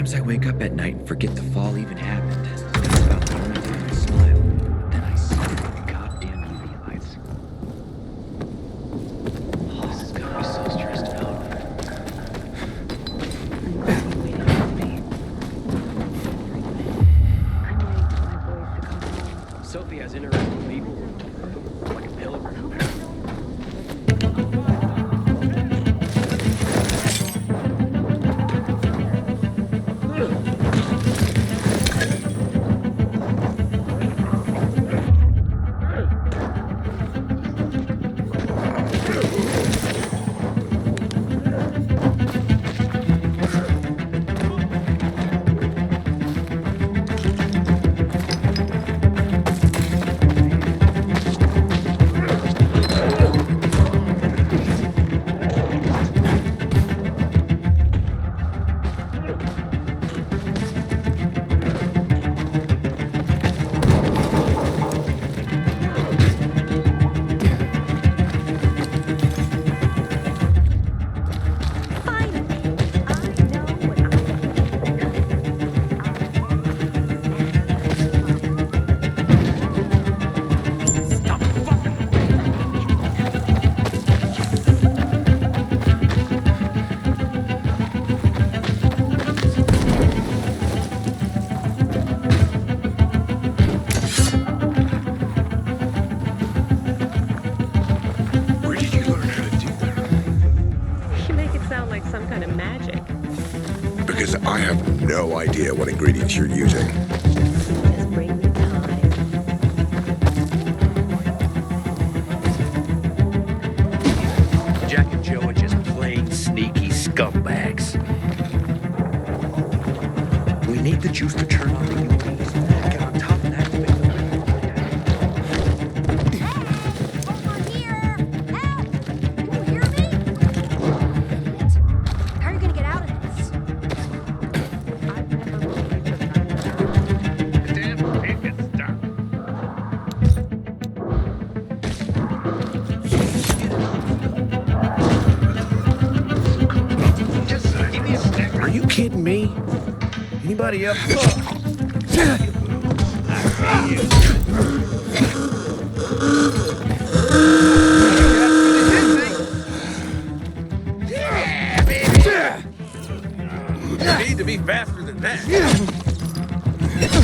Sometimes I wake up at night and forget the fall even happened. It's about the only time I smile. Then I see the goddamn UV lights. Oh, this is gonna be so stressed out. Sophie has interesting people. Like a pilgrim. Because I have no idea what ingredients you're using. Just bring me time. Jack and Joe are just plain sneaky scumbags. We need the juice to turn on the UVs. Get on top of that. Are you kidding me? Anybody else? You need to be faster than that.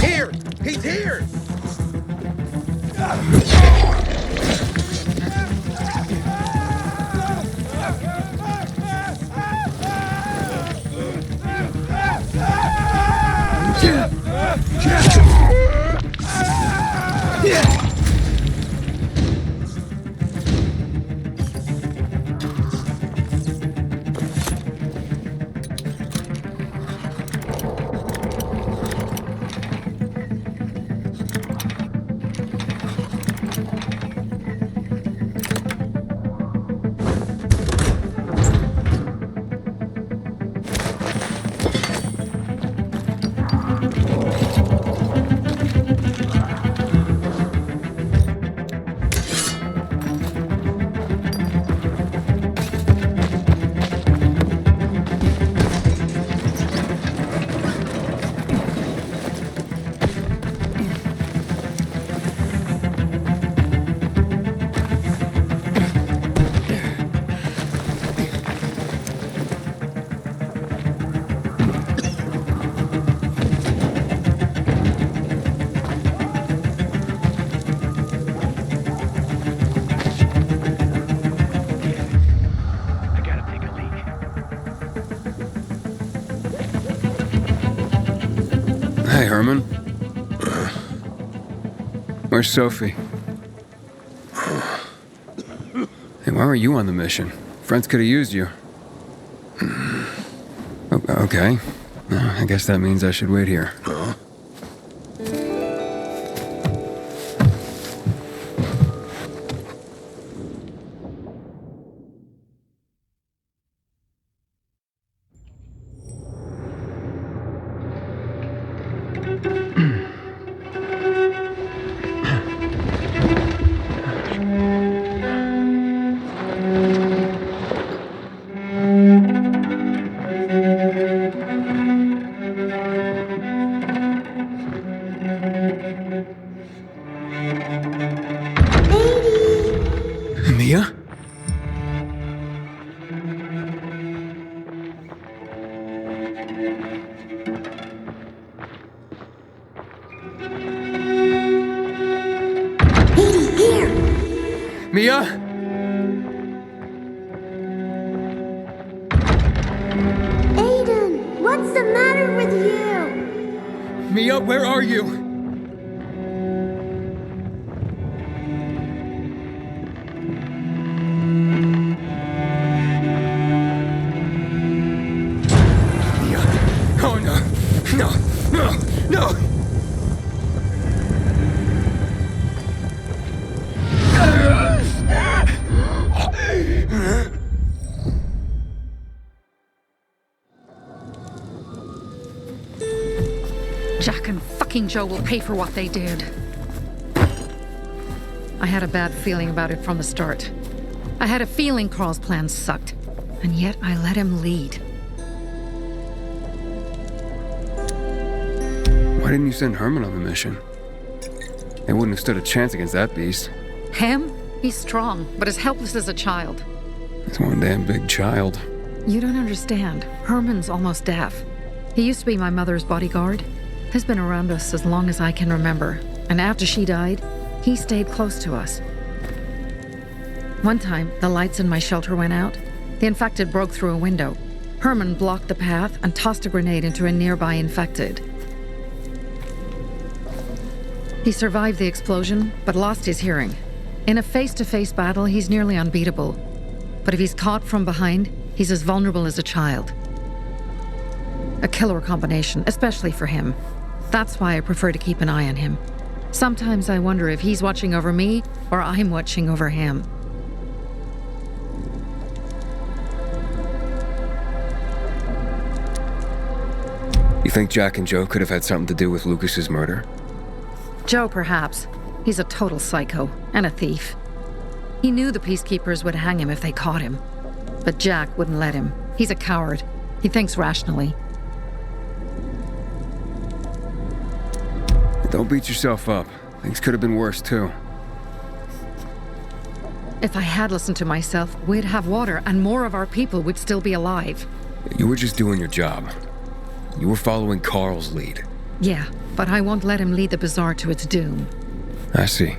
Here! He's here! Hey, Herman. Where's Sophie? Hey, why were you on the mission? Friends could have used you. Okay. I guess that means I should wait here. Huh? Mia? Aiden, what's the matter with you? Mia, where are you? Mia. Oh no. No. No. No. Jack and fucking Joe will pay for what they did. I had a bad feeling about it from the start. I had a feeling Carl's plan sucked, and yet I let him lead. Why didn't you send Herman on the mission? They wouldn't have stood a chance against that beast. Him? He's strong, but as helpless as a child. He's one damn big child. You don't understand. Herman's almost deaf. He used to be my mother's bodyguard. He's been around us as long as I can remember, and after she died, he stayed close to us. One time, the lights in my shelter went out. The infected broke through a window. Herman blocked the path and tossed a grenade into a nearby infected. He survived the explosion, but lost his hearing. In a face-to-face battle, he's nearly unbeatable. But if he's caught from behind, he's as vulnerable as a child. A killer combination, especially for him. That's why I prefer to keep an eye on him. Sometimes I wonder if he's watching over me or I'm watching over him. You think Jack and Joe could have had something to do with Lucas's murder? Joe, perhaps. He's a total psycho and a thief. He knew the peacekeepers would hang him if they caught him. But Jack wouldn't let him. He's a coward. He thinks rationally. Don't beat yourself up. Things could have been worse, too. If I had listened to myself, we'd have water and more of our people would still be alive. You were just doing your job. You were following Carl's lead. Yeah, but I won't let him lead the bazaar to its doom. I see.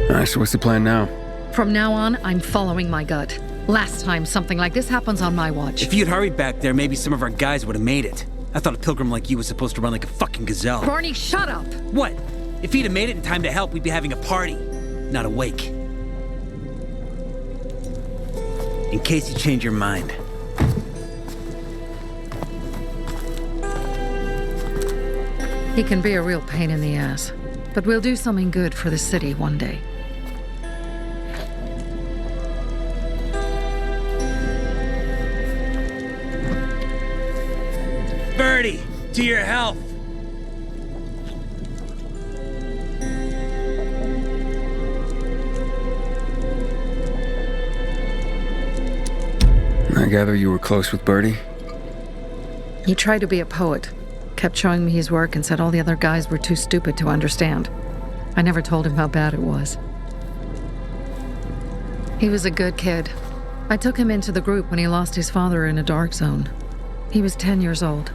Alright, so what's the plan now? From now on, I'm following my gut. Last time something like this happens on my watch. If you'd hurried back there, maybe some of our guys would have made it. I thought a pilgrim like you was supposed to run like a fucking gazelle. Barney, shut up! What? If he'd have made it in time to help, we'd be having a party, not a wake. In case you change your mind. He can be a real pain in the ass. But we'll do something good for the city one day. Birdie, to your health. I gather you were close with Birdie? He tried to be a poet, kept showing me his work and said all the other guys were too stupid to understand. I never told him how bad it was. He was a good kid. I took him into the group when he lost his father in a dark zone. He was 10 years old.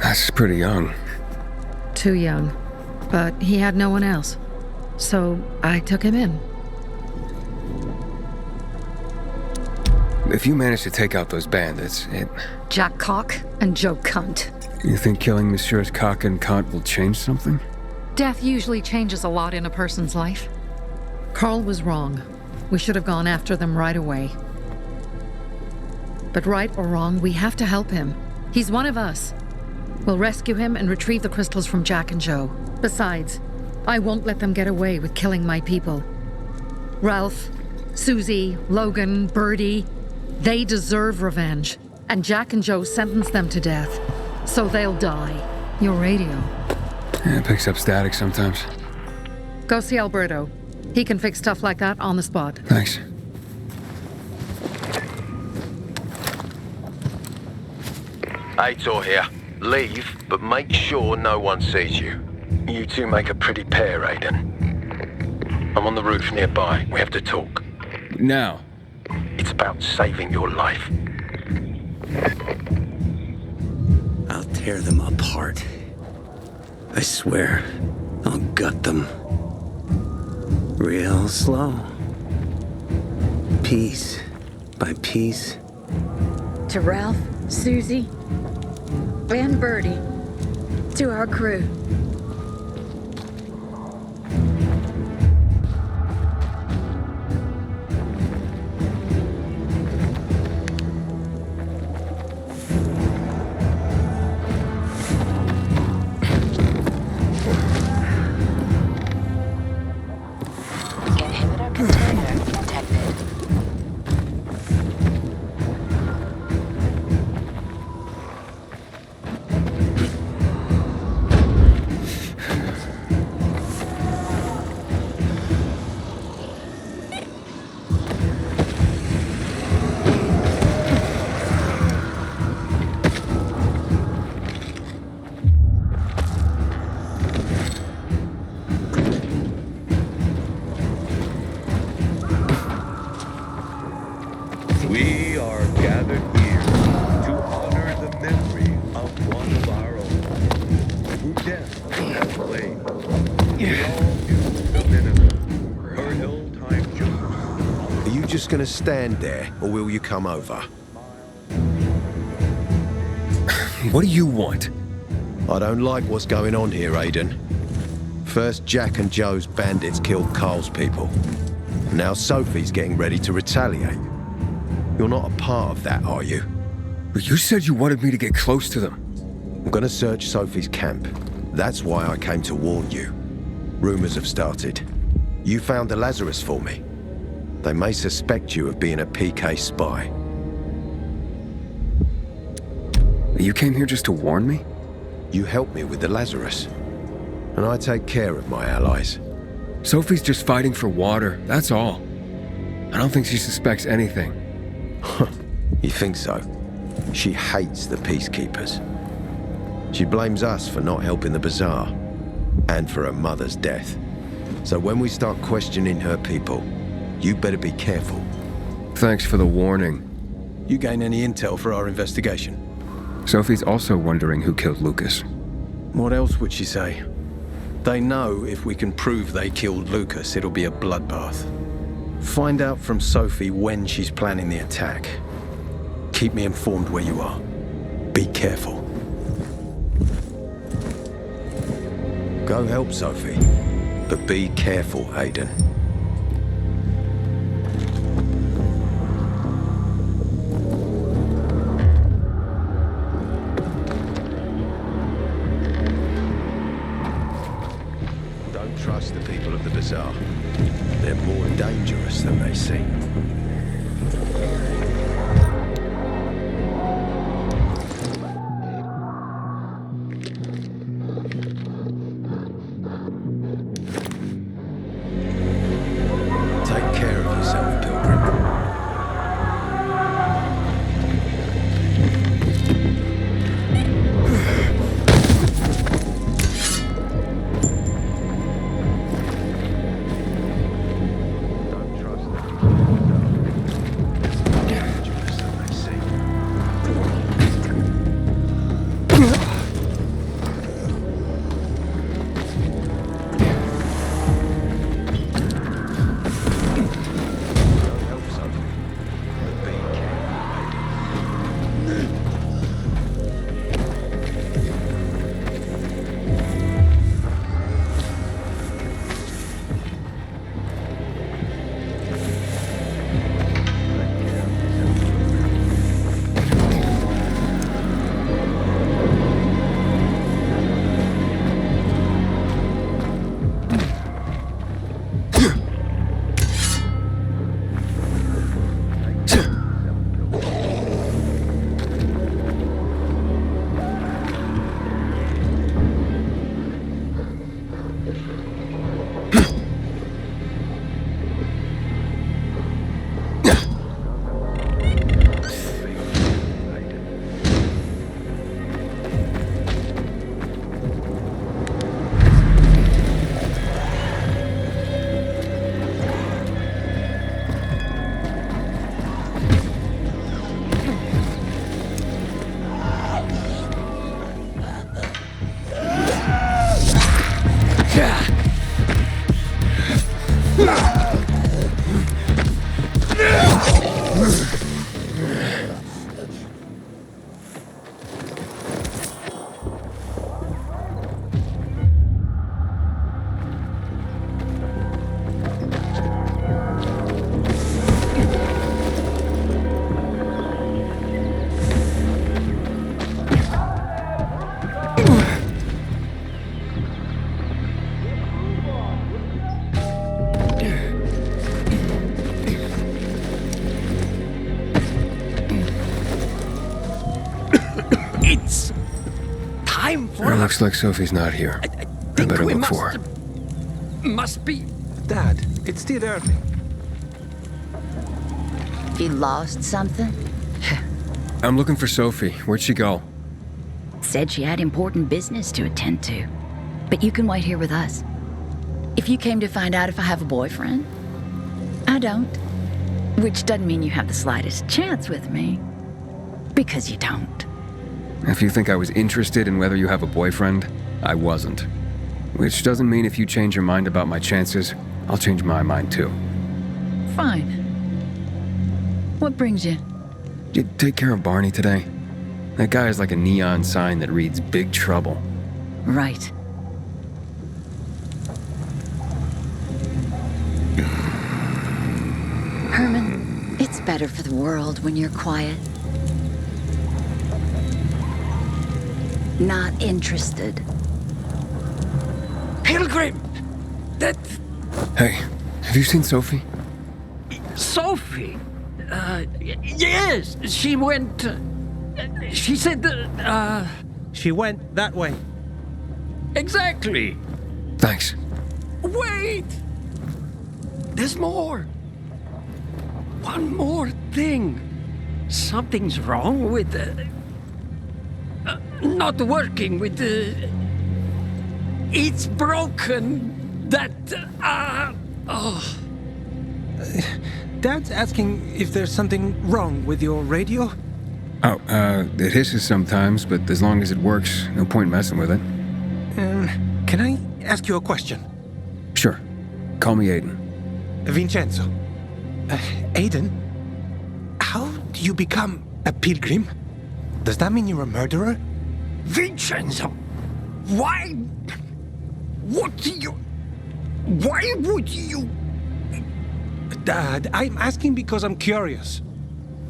That's pretty young. Too young. But he had no one else. So I took him in. If you manage to take out those bandits, Jack Cock and Joe Cunt. You think killing Messieurs Cock and Cunt will change something? Death usually changes a lot in a person's life. Carl was wrong. We should have gone after them right away. But right or wrong, we have to help him. He's one of us. We'll rescue him and retrieve the crystals from Jack and Joe. Besides, I won't let them get away with killing my people. Ralph, Susie, Logan, Birdie, they deserve revenge. And Jack and Joe sentenced them to death. So they'll die. Your radio. Yeah, it picks up static sometimes. Go see Alberto. He can fix stuff like that on the spot. Thanks. XII here. Leave, but make sure no one sees you. You two make a pretty pair, Aiden. I'm on the roof nearby. We have to talk. Now. It's about saving your life. I'll tear them apart. I swear, I'll gut them. Real slow. Piece by piece. To Ralph, Susie, and Birdie. To our crew. Inhibitor container detected. We are gathered here to honor the memory of one of our own, who death has claimed. We all knew the Vinegar, her ill-timed joke. Are you just gonna stand there, or will you come over? What do you want? I don't like what's going on here, Aiden. First, Jack and Joe's bandits killed Carl's people. Now Sophie's getting ready to retaliate. You're not a part of that, are you? But you said you wanted me to get close to them. I'm gonna search Sophie's camp. That's why I came to warn you. Rumors have started. You found the Lazarus for me. They may suspect you of being a PK spy. You came here just to warn me? You helped me with the Lazarus. And I take care of my allies. Sophie's just fighting for water, that's all. I don't think she suspects anything. You think so? She hates the peacekeepers. She blames us for not helping the bazaar, and for her mother's death. So when we start questioning her people, you better be careful. Thanks for the warning. You gain any intel for our investigation? Sophie's also wondering who killed Lucas. What else would she say? They know if we can prove they killed Lucas, it'll be a bloodbath. Find out from Sophie when she's planning the attack. Keep me informed where you are. Be careful. Go help Sophie, but be careful, Aiden. Don't trust the people of the bazaar. They're more dangerous than they seem. It's time for It looks like Sophie's not here. I better look for her. Must be. Dad, it's still early. You lost something? I'm looking for Sophie. Where'd she go? Said she had important business to attend to. But you can wait here with us. If you came to find out if I have a boyfriend, I don't. Which doesn't mean you have the slightest chance with me. Because you don't. If you think I was interested in whether you have a boyfriend, I wasn't. Which doesn't mean if you change your mind about my chances, I'll change my mind too. Fine. What brings you? You take care of Barney today? That guy is like a neon sign that reads Big Trouble. Right. Herman, it's better for the world when you're quiet. Not interested. Pilgrim! That... Hey, have you seen Sophie? Sophie? Yes, she went... she said that, She went that way. Exactly. Thanks. Wait! There's more. One more thing. Something's wrong with not working with the... It's broken. That, oh. Dad's asking if there's something wrong with your radio? Oh, it hisses sometimes, but as long as it works, no point messing with it. Can I ask you a question? Sure. Call me Aiden. Vincenzo. Aiden? How do you become a pilgrim? Does that mean you're a murderer? Vincenzo! Why? What do you... Why would you... Dad, I'm asking because I'm curious.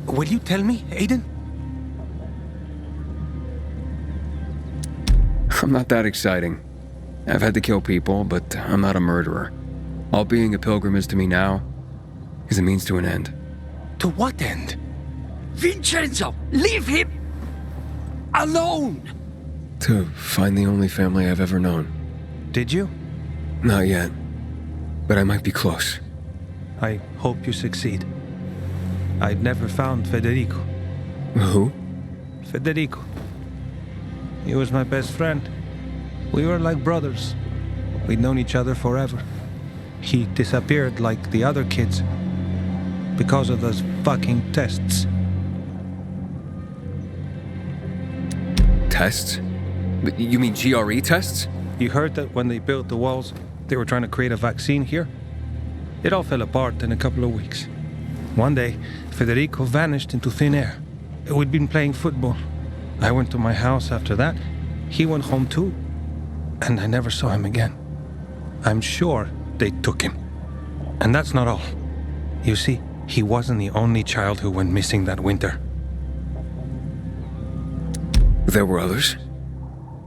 Will you tell me, Aiden? I'm not that exciting. I've had to kill people, but I'm not a murderer. All being a pilgrim is to me now is a means to an end. To what end? Vincenzo! Leave him alone! To find the only family I've ever known. Did you? Not yet, but I might be close. I hope you succeed. I'd never found Federico. Who? Federico. He was my best friend. We were like brothers. We'd known each other forever. He disappeared like the other kids because of those fucking tests. Tests? You mean GRE tests? You heard that when they built the walls, they were trying to create a vaccine here? It all fell apart in a couple of weeks. One day, Federico vanished into thin air. We'd been playing football. I went to my house after that. He went home too. And I never saw him again. I'm sure they took him. And that's not all. You see, he wasn't the only child who went missing that winter. There were others?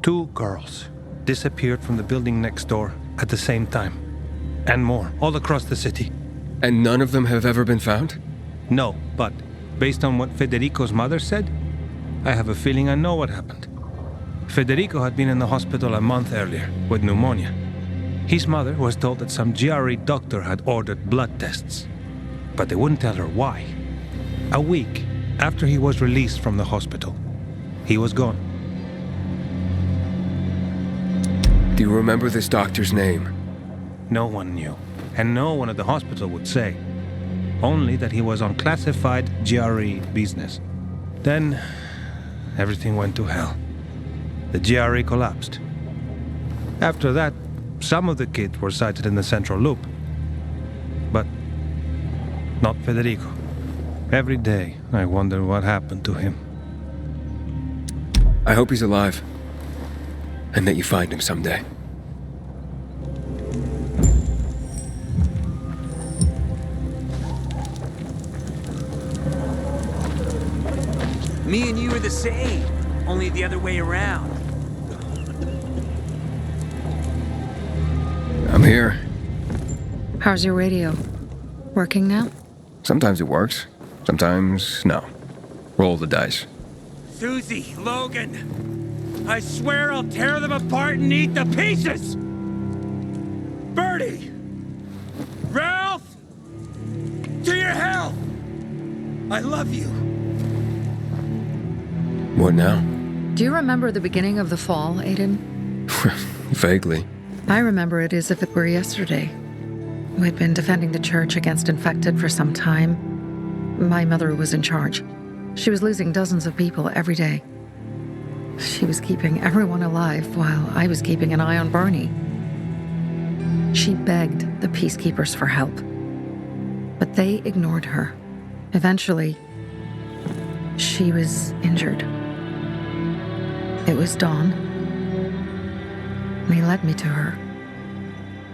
2 girls disappeared from the building next door at the same time. And more, all across the city. And none of them have ever been found? No, but based on what Federico's mother said, I have a feeling I know what happened. Federico had been in the hospital a month earlier with pneumonia. His mother was told that some GRE doctor had ordered blood tests, but they wouldn't tell her why. A week after he was released from the hospital, he was gone. Do you remember this doctor's name? No one knew, and no one at the hospital would say. Only that he was on classified GRE business. Then, everything went to hell. The GRE collapsed. After that, some of the kids were sighted in the central loop. But not Federico. Every day, I wonder what happened to him. I hope he's alive. And that you find him someday. Me and you are the same, only the other way around. I'm here. How's your radio? Working now? Sometimes it works. Sometimes, no. Roll the dice. Susie, Logan, I swear I'll tear them apart and eat the pieces! Bertie! Ralph! To your health! I love you. What now? Do you remember the beginning of the fall, Aiden? Vaguely. I remember it as if it were yesterday. We'd been defending the church against infected for some time. My mother was in charge. She was losing dozens of people every day. She was keeping everyone alive while I was keeping an eye on Barney. She begged the peacekeepers for help, but they ignored her. Eventually, she was injured. It was dawn, and he led me to her,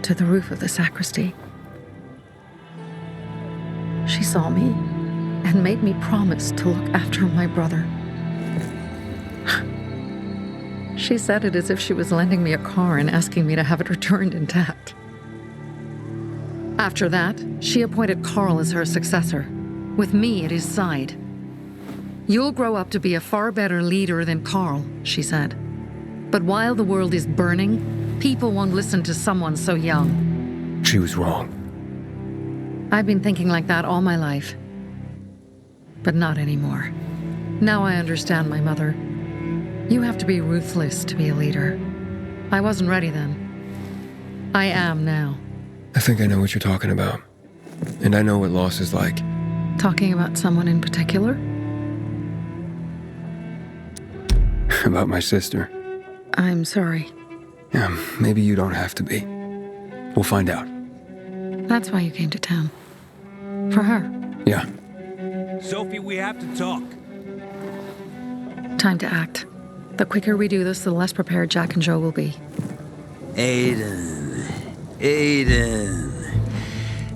to the roof of the sacristy. She saw me and made me promise to look after my brother. She said it as if she was lending me a car and asking me to have it returned intact. After that, she appointed Carl as her successor, with me at his side. You'll grow up to be a far better leader than Carl, she said. But while the world is burning, people won't listen to someone so young. She was wrong. I've been thinking like that all my life. But not anymore. Now I understand my mother. You have to be ruthless to be a leader. I wasn't ready then. I am now. I think I know what you're talking about. And I know what loss is like. Talking about someone in particular? About my sister. I'm sorry. Yeah, maybe you don't have to be. We'll find out. That's why you came to town. For her. Yeah. Sophie, we have to talk. Time to act. The quicker we do this, the less prepared Jack and Joe will be. Aiden.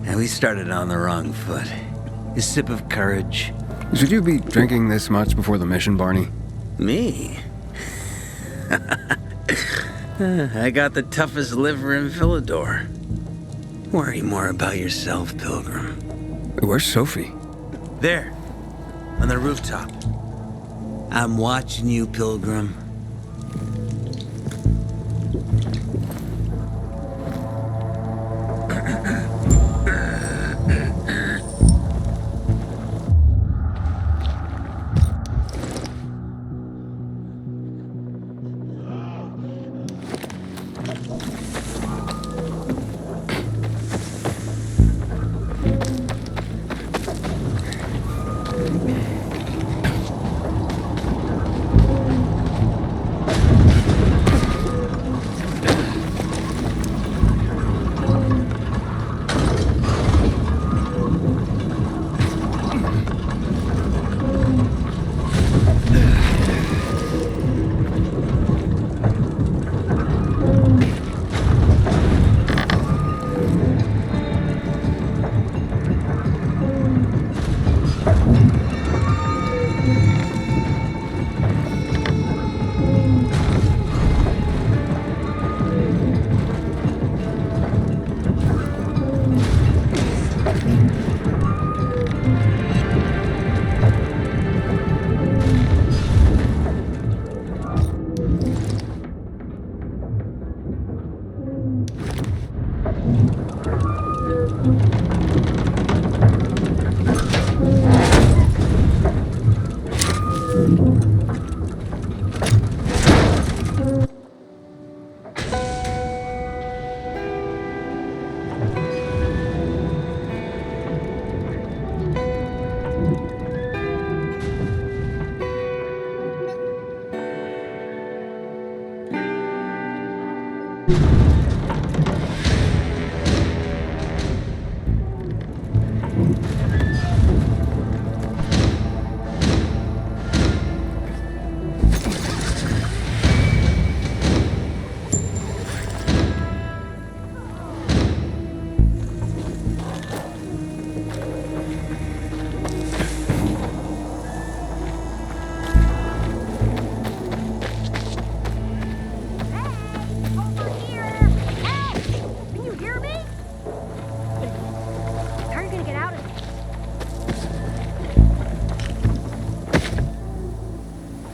And we started on the wrong foot. A sip of courage. Should you be drinking this much before the mission, Barney? Me? I got the toughest liver in Philidor. Worry more about yourself, Pilgrim. Where's Sophie? There, on the rooftop. I'm watching you, Pilgrim.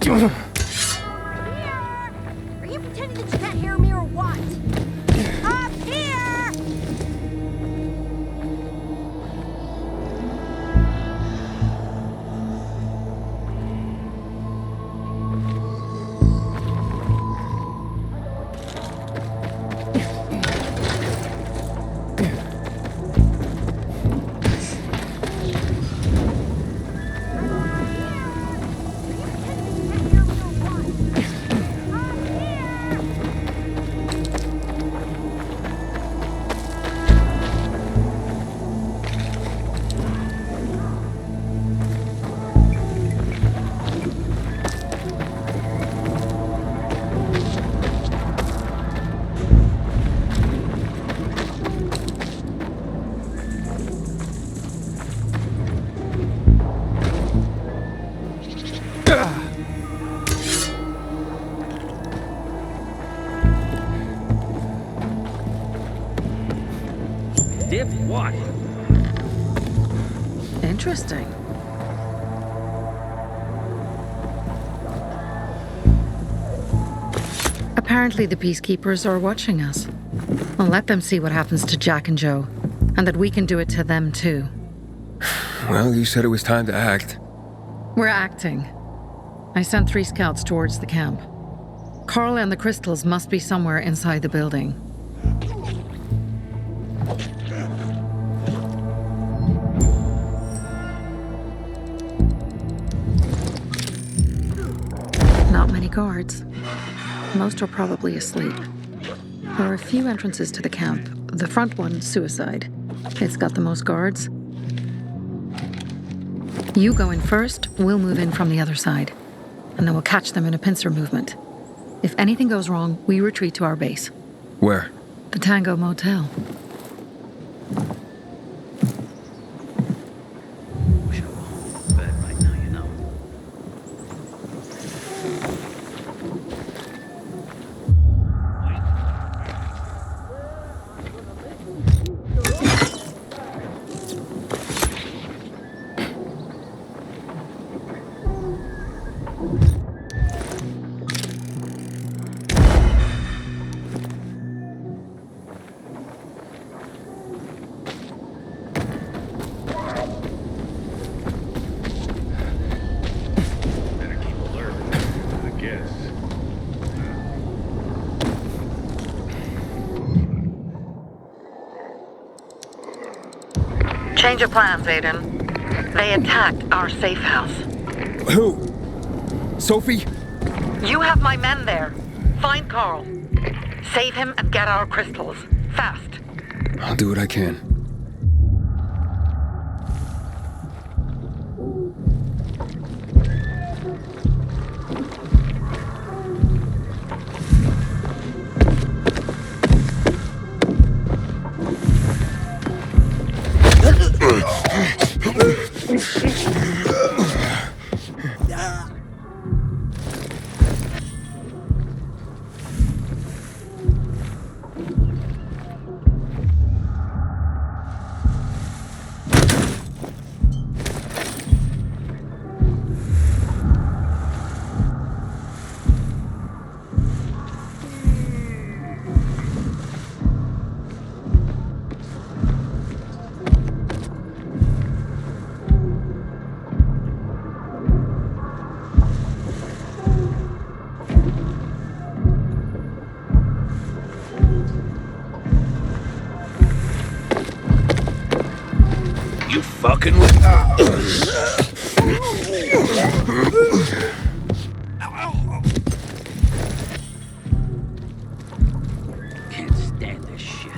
Are you pretending that you can't hear me or what? Up here! Dip what? Interesting. Apparently the Peacekeepers are watching us. I'll let them see what happens to Jack and Joe, and that we can do it to them too. Well, you said it was time to act. We're acting. I sent 3 scouts towards the camp. Carl and the crystals must be somewhere inside the building. Not many guards. Most are probably asleep. There are a few entrances to the camp. The front one, suicide. It's got the most guards. You go in first, we'll move in from the other side. And then we'll catch them in a pincer movement. If anything goes wrong, we retreat to our base. Where? The Tango Motel. Wish I were home in bed right now, you know. Better keep alert, I guess. Change of plans, Aiden. They attacked our safe house. Who? Sophie? You have my men there. Find Carl. Save him and get our crystals. Fast. I'll do what I can. You fucking with... Can't stand this shit.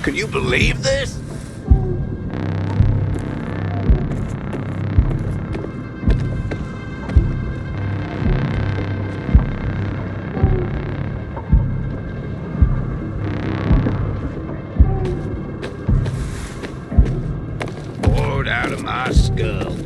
Can you believe this? Bored out of my skull.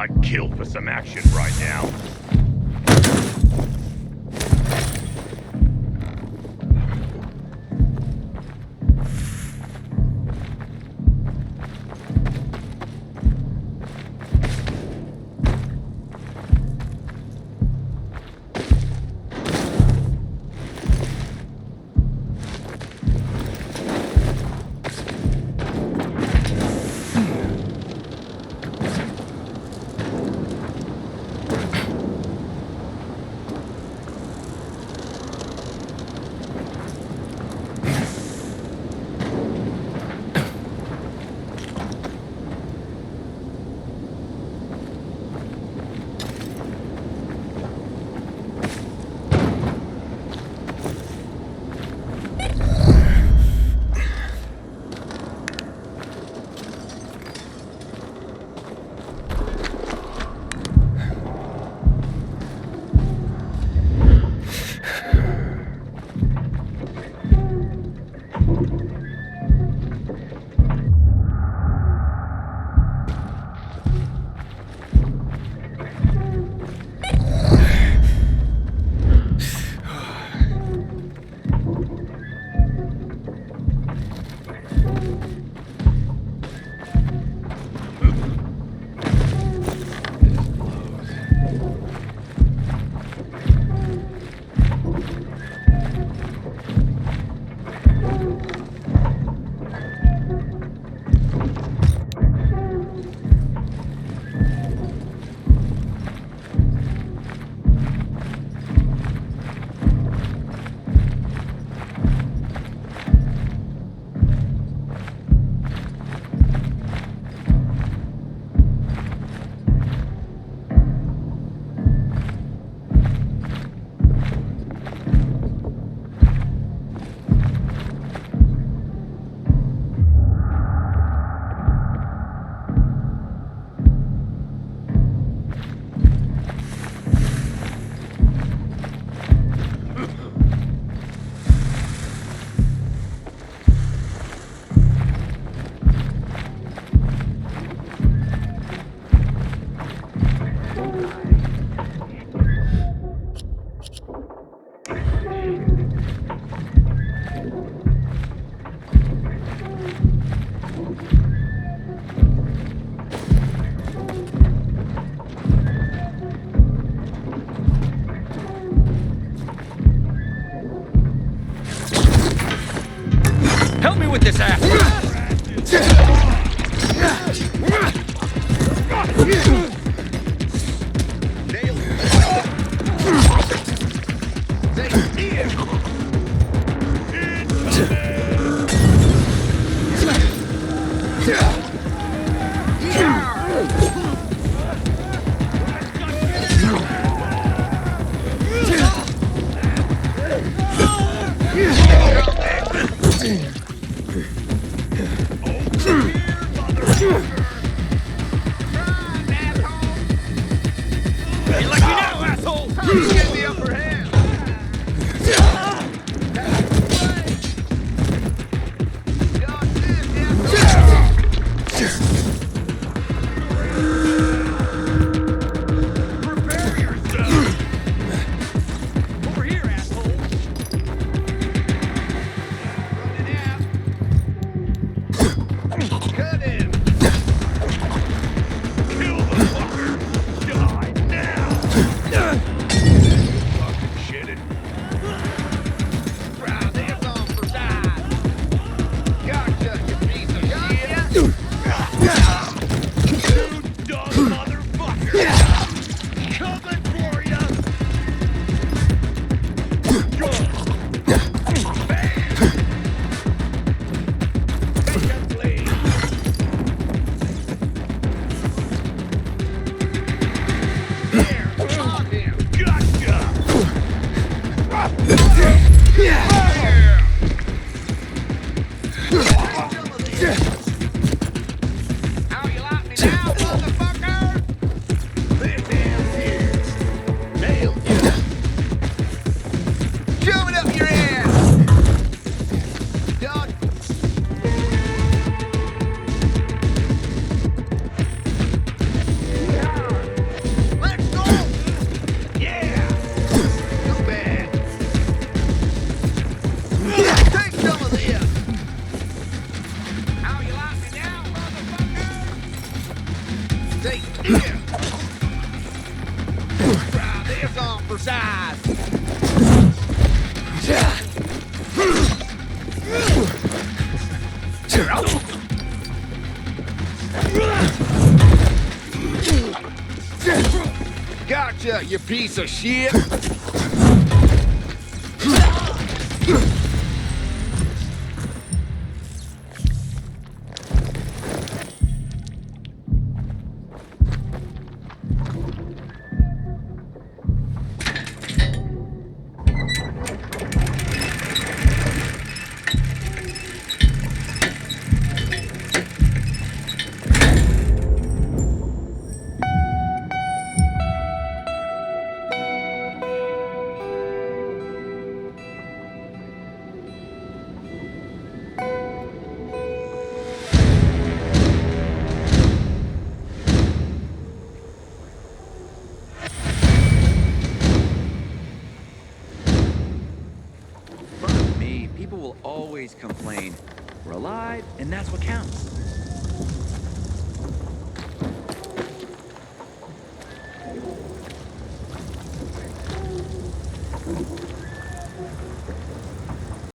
I'd kill for some action right now. Gotcha, you piece of shit! People will always complain. We're alive, and that's what counts.